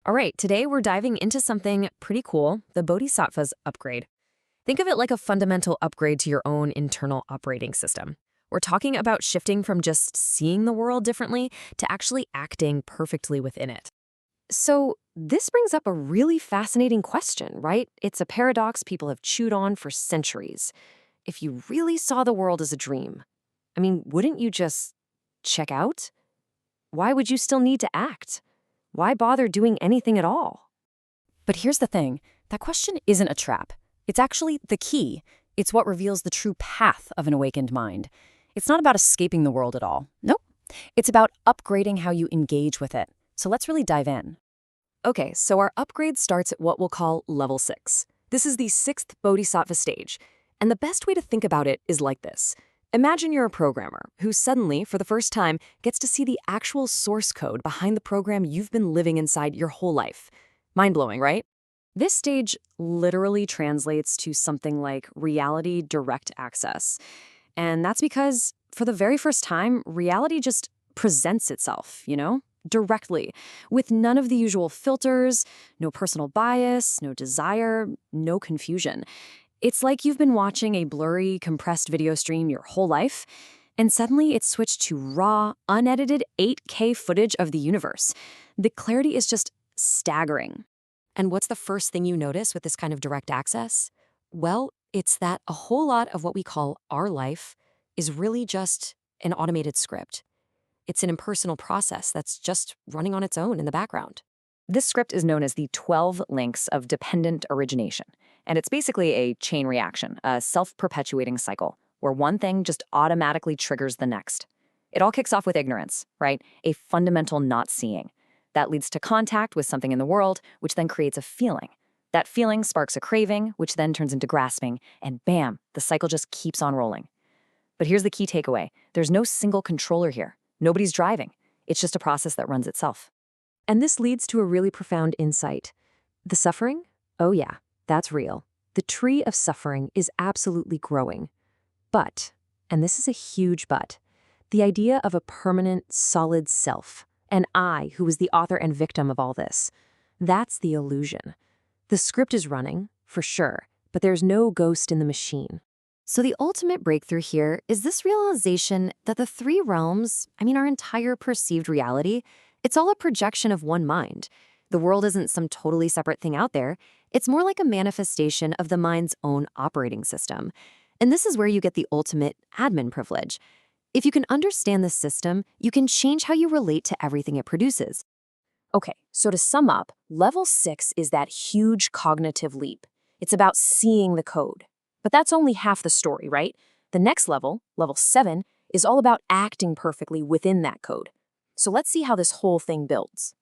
All right, today we're diving into something pretty cool, the Bodhisattva's upgrade. Think of it like a fundamental upgrade to your own internal operating system. We're talking about shifting from just seeing the world differently to actually acting perfectly within it. So, this brings up a really fascinating question, right? It's a paradox people have chewed on for centuries. If you really saw the world as a dream, wouldn't you just check out? Why would you still need to act? Why bother doing anything at all? But here's the thing, that question isn't a trap. It's actually the key. It's what reveals the true path of an awakened mind. It's not about escaping the world at all. Nope. It's about upgrading how you engage with it. So let's really dive in. Okay, so our upgrade starts at what we'll call level 6. This is the 6th Bodhisattva stage. And the best way to think about it is like this. Imagine you're a programmer who suddenly, for the first time, gets to see the actual source code behind the program you've been living inside your whole life. Mind-blowing, right? This stage literally translates to something like reality direct access. And that's because, for the very first time, reality just presents itself, directly, with none of the usual filters, no personal bias, no desire, no confusion. It's like you've been watching a blurry, compressed video stream your whole life, and suddenly it's switched to raw, unedited 8K footage of the universe. The clarity is just staggering. And what's the first thing you notice with this kind of direct access? Well, it's that a whole lot of what we call our life is really just an automated script. It's an impersonal process that's just running on its own in the background. This script is known as the 12 links of dependent origination, and it's basically a chain reaction, a self-perpetuating cycle, where one thing just automatically triggers the next. It all kicks off with ignorance, right? A fundamental not seeing. That leads to contact with something in the world, which then creates a feeling. That feeling sparks a craving, which then turns into grasping, and bam, the cycle just keeps on rolling. But here's the key takeaway. There's no single controller here. Nobody's driving. It's just a process that runs itself. And this leads to a really profound insight. The suffering? Oh yeah, that's real. The tree of suffering is absolutely growing. But, and this is a huge but, the idea of a permanent, solid self, an I who is the author and victim of all this, that's the illusion. The script is running, for sure, but there's no ghost in the machine. So the ultimate breakthrough here is this realization that the three realms, our entire perceived reality, it's all a projection of one mind. The world isn't some totally separate thing out there. It's more like a manifestation of the mind's own operating system. And this is where you get the ultimate admin privilege. If you can understand the system, you can change how you relate to everything it produces. Okay, so to sum up, level 6 is that huge cognitive leap. It's about seeing the code. But that's only half the story, right? The next level, level 7, is all about acting perfectly within that code. So let's see how this whole thing builds.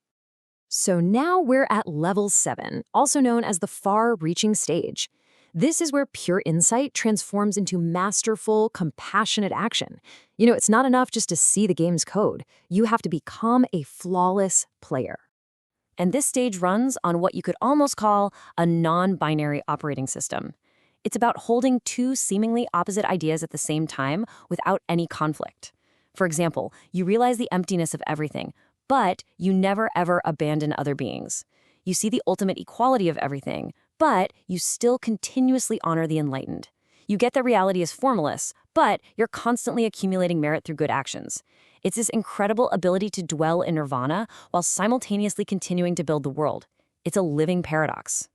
So now we're at level 7, also known as the far-reaching stage. This is where pure insight transforms into masterful, compassionate action. It's not enough just to see the game's code. You have to become a flawless player. And this stage runs on what you could almost call a non-binary operating system. It's about holding two seemingly opposite ideas at the same time without any conflict. For example, you realize the emptiness of everything, but you never ever abandon other beings. You see the ultimate equality of everything, but you still continuously honor the enlightened. You get that reality is formless, but you're constantly accumulating merit through good actions. It's this incredible ability to dwell in nirvana while simultaneously continuing to build the world. It's a living paradox.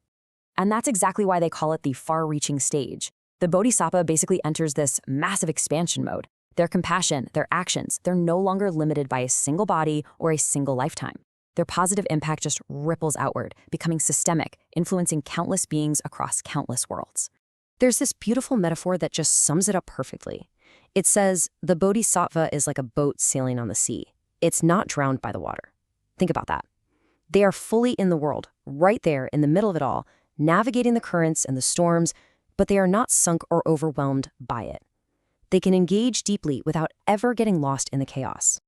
And that's exactly why they call it the far-reaching stage. The Bodhisattva basically enters this massive expansion mode. Their compassion, their actions, they're no longer limited by a single body or a single lifetime. Their positive impact just ripples outward, becoming systemic, influencing countless beings across countless worlds. There's this beautiful metaphor that just sums it up perfectly. It says, the Bodhisattva is like a boat sailing on the sea. It's not drowned by the water. Think about that. They are fully in the world, right there in the middle of it all, navigating the currents and the storms, but they are not sunk or overwhelmed by it. They can engage deeply without ever getting lost in the chaos.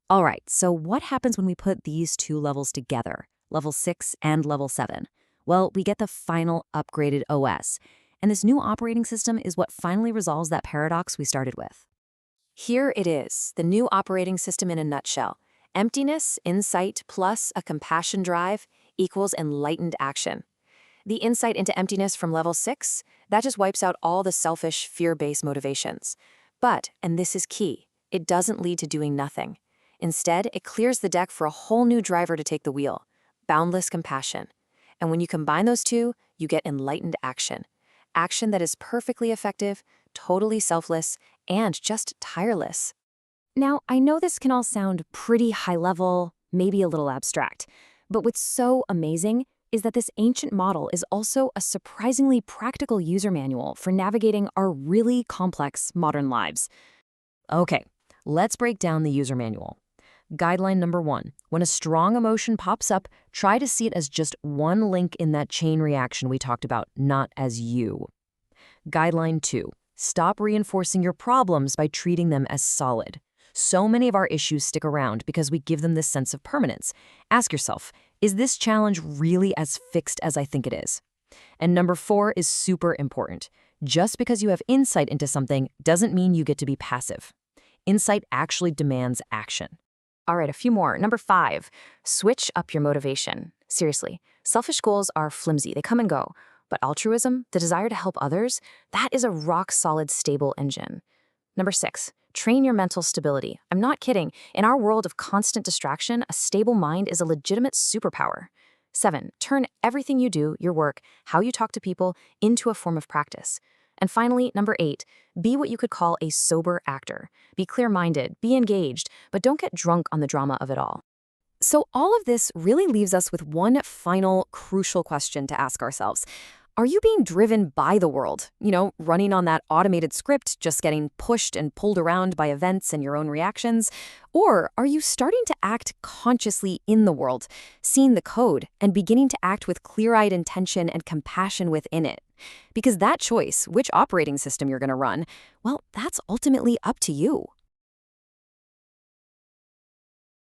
All right, so what happens when we put these two levels together, level 6 and level 7? Well, we get the final upgraded OS, and this new operating system is what finally resolves that paradox we started with. Here it is, the new operating system in a nutshell. Emptiness, insight, plus a compassion drive. equals enlightened action. The insight into emptiness from level 6, that just wipes out all the selfish, fear-based motivations. But, and this is key, it doesn't lead to doing nothing. Instead, it clears the deck for a whole new driver to take the wheel, boundless compassion. And when you combine those two, you get enlightened action. Action that is perfectly effective, totally selfless, and just tireless. Now, I know this can all sound pretty high level, maybe a little abstract, but what's so amazing is that this ancient model is also a surprisingly practical user manual for navigating our really complex modern lives. Okay, let's break down the user manual. Guideline number 1, when a strong emotion pops up, try to see it as just one link in that chain reaction we talked about, not as you. Guideline 2, stop reinforcing your problems by treating them as solid. So many of our issues stick around because we give them this sense of permanence. Ask yourself, is this challenge really as fixed as I think it is? And number 4 is super important. Just because you have insight into something doesn't mean you get to be passive. Insight actually demands action. All right, a few more. Number 5, switch up your motivation. Seriously, selfish goals are flimsy. They come and go. But altruism, the desire to help others, that is a rock-solid, stable engine. Number 6, train your mental stability. I'm not kidding. In our world of constant distraction, a stable mind is a legitimate superpower. 7, turn everything you do, your work, how you talk to people, into a form of practice. And finally, number 8, be what you could call a sober actor. Be clear-minded, be engaged, but don't get drunk on the drama of it all. So all of this really leaves us with one final crucial question to ask ourselves. Are you being driven by the world? Running on that automated script, just getting pushed and pulled around by events and your own reactions? Or are you starting to act consciously in the world, seeing the code, and beginning to act with clear-eyed intention and compassion within it? Because that choice, which operating system you're going to run, well, that's ultimately up to you.